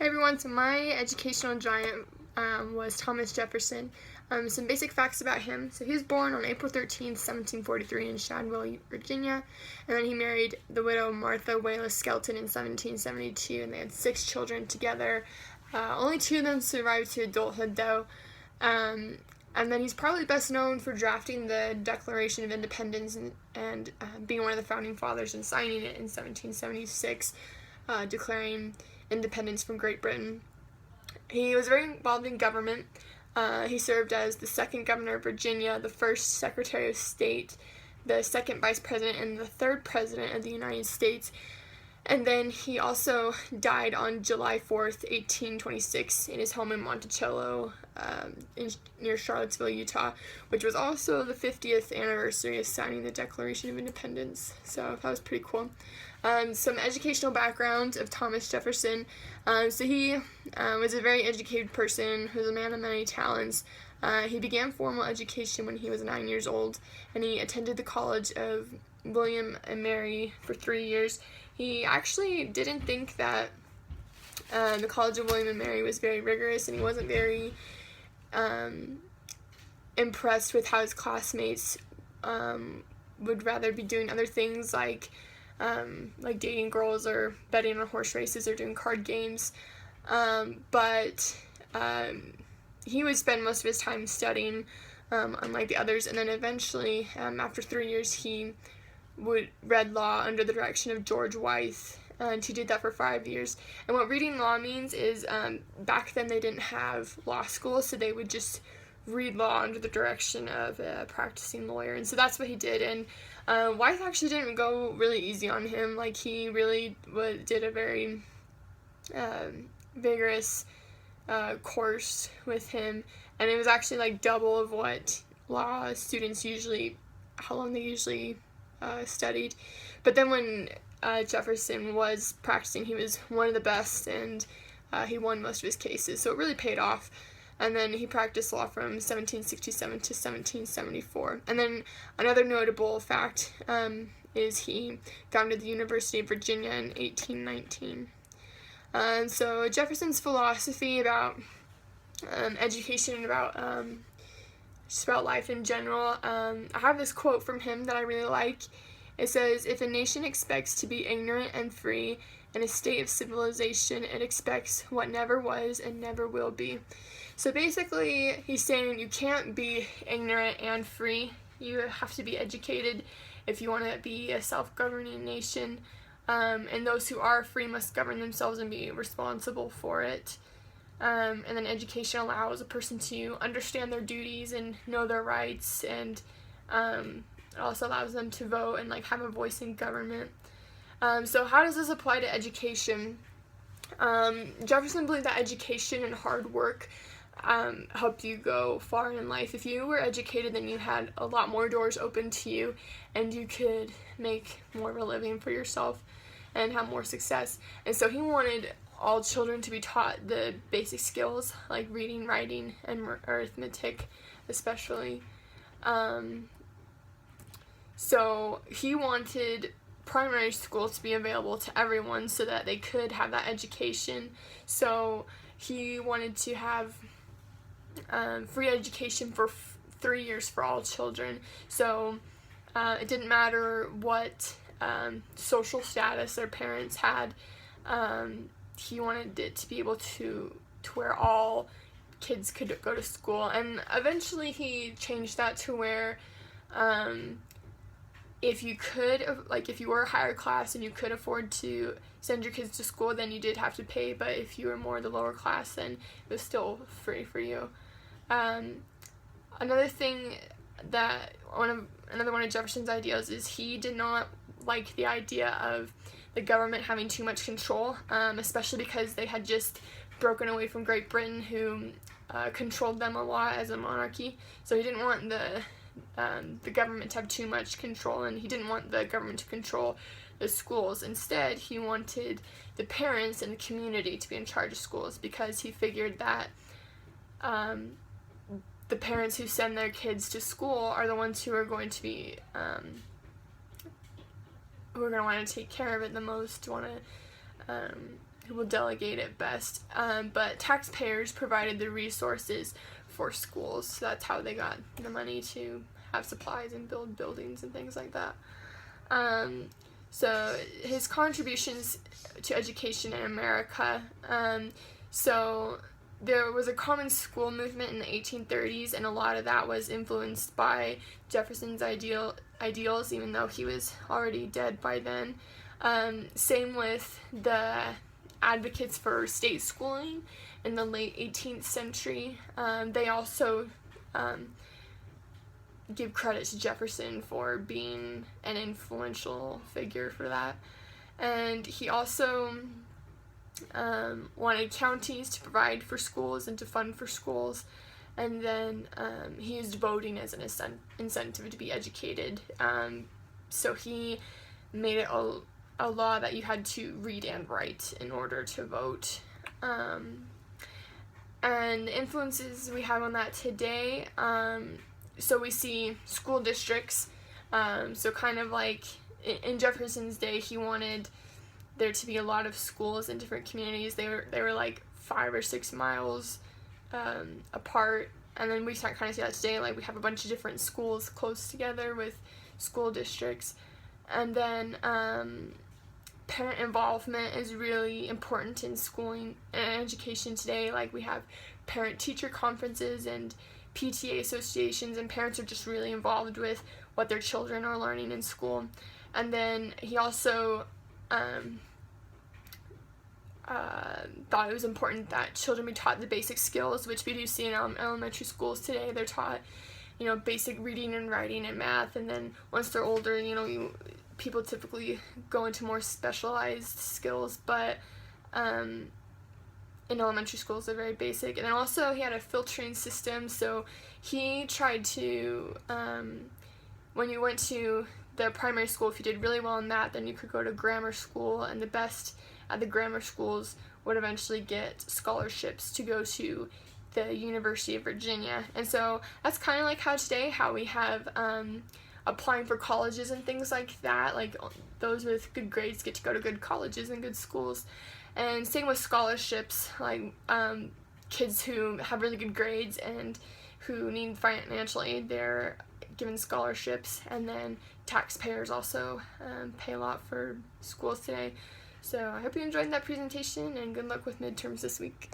Hey everyone, so my educational giant was Thomas Jefferson. Some basic facts about him. So he was born on April 13th, 1743 in Shadwell, Virginia, and then he married the widow Martha Wallace Skelton in 1772, and they had 6 children together. Only 2 of them survived to adulthood though. And then he's probably best known for drafting the Declaration of Independence and being one of the founding fathers and signing it in 1776, declaring independence from Great Britain. He was very involved in government. He served as the 2nd governor of Virginia, the 1st Secretary of State, the 2nd Vice President, and the 3rd President of the United States. And then he also died on July 4th, 1826, in his home in Monticello, near Charlottesville, Utah, which was also the 50th anniversary of signing the Declaration of Independence. So that was pretty cool. Some educational background of Thomas Jefferson. So he was a very educated person who was a man of many talents. He began formal education when he was 9 years old, and he attended the College of William and Mary for 3 years. He actually didn't think that the College of William and Mary was very rigorous, and he wasn't very impressed with how his classmates would rather be doing other things like dating girls or betting on horse races or doing card games. But he would spend most of his time studying, unlike the others, and then eventually, after 3 years, he read law under the direction of George Wythe, and he did that for 5 years. And what reading law means is, back then they didn't have law school, so they would just read law under the direction of a practicing lawyer, and so that's what he did. And Wythe actually didn't go really easy on him. Like, he really did a very vigorous course with him, and it was actually like double of what law students how long they usually studied. But then when Jefferson was practicing, he was one of the best, and he won most of his cases, so it really paid off. And then he practiced law from 1767 to 1774. And then another notable fact is he founded the University of Virginia in 1819. So Jefferson's philosophy about education and about just about life in general, I have this quote from him that I really like. It says, "If a nation expects to be ignorant and free in a state of civilization, it expects what never was and never will be." So basically, he's saying you can't be ignorant and free. You have to be educated if you want to be a self-governing nation. And those who are free must govern themselves and be responsible for it. And then education allows a person to understand their duties and know their rights, and it also allows them to vote and have a voice in government. So how does this apply to education? Jefferson believed that education and hard work help you go far in life. If you were educated, then you had a lot more doors open to you, and you could make more of a living for yourself and have more success. And so he wanted all children to be taught the basic skills like reading, writing, and arithmetic especially. So he wanted primary school to be available to everyone so that they could have that education. So he wanted to have free education for 3 years for all children. So it didn't matter what social status their parents had. He wanted it to be able to where all kids could go to school. And eventually he changed that to where if you were a higher class and you could afford to send your kids to school, then you did have to pay, but if you were more the lower class, then it was still free for you. Another one of Jefferson's ideas is he did not like the idea of the government having too much control, especially because they had just broken away from Great Britain, who controlled them a lot as a monarchy. So he didn't want the government to have too much control, and he didn't want the government to control the schools. Instead, he wanted the parents and the community to be in charge of schools, because he figured that the parents who send their kids to school are the ones who are going to be who are going to want to take care of it the most, people delegate it best. But taxpayers provided the resources for schools, so that's how they got the money to have supplies and build buildings and things like that. So his contributions to education in America, so there was a common school movement in the 1830s, and a lot of that was influenced by Jefferson's ideals, even though he was already dead by then. Same with the advocates for state schooling in the late 18th century. They also give credit to Jefferson for being an influential figure for that. And he also wanted counties to provide for schools and to fund for schools, and then he used voting as an incentive to be educated. So he made it a law that you had to read and write in order to vote. And the influences we have on that today, so we see school districts, so kind of like in Jefferson's day, he wanted there to be a lot of schools in different communities. They were like 5 or 6 miles apart, and then we kind of see that today, like we have a bunch of different schools close together with school districts. And then parent involvement is really important in schooling and education today. Like we have parent-teacher conferences and PTA associations, and parents are just really involved with what their children are learning in school. And then he also thought it was important that children be taught the basic skills, which we do see in elementary schools today. They're taught, basic reading and writing and math, and then once they're older, people typically go into more specialized skills, but in elementary schools they're very basic. And then also he had a filtering system, so he tried to, when you went to the primary school, if you did really well in that, then you could go to grammar school, and the best at the grammar schools would eventually get scholarships to go to the University of Virginia. And so that's kind of like how we have applying for colleges and things like that. Like those with good grades get to go to good colleges and good schools. And same with scholarships, like kids who have really good grades and who need financial aid, they're given scholarships. And then taxpayers also pay a lot for schools today. So I hope you enjoyed that presentation, and good luck with midterms this week.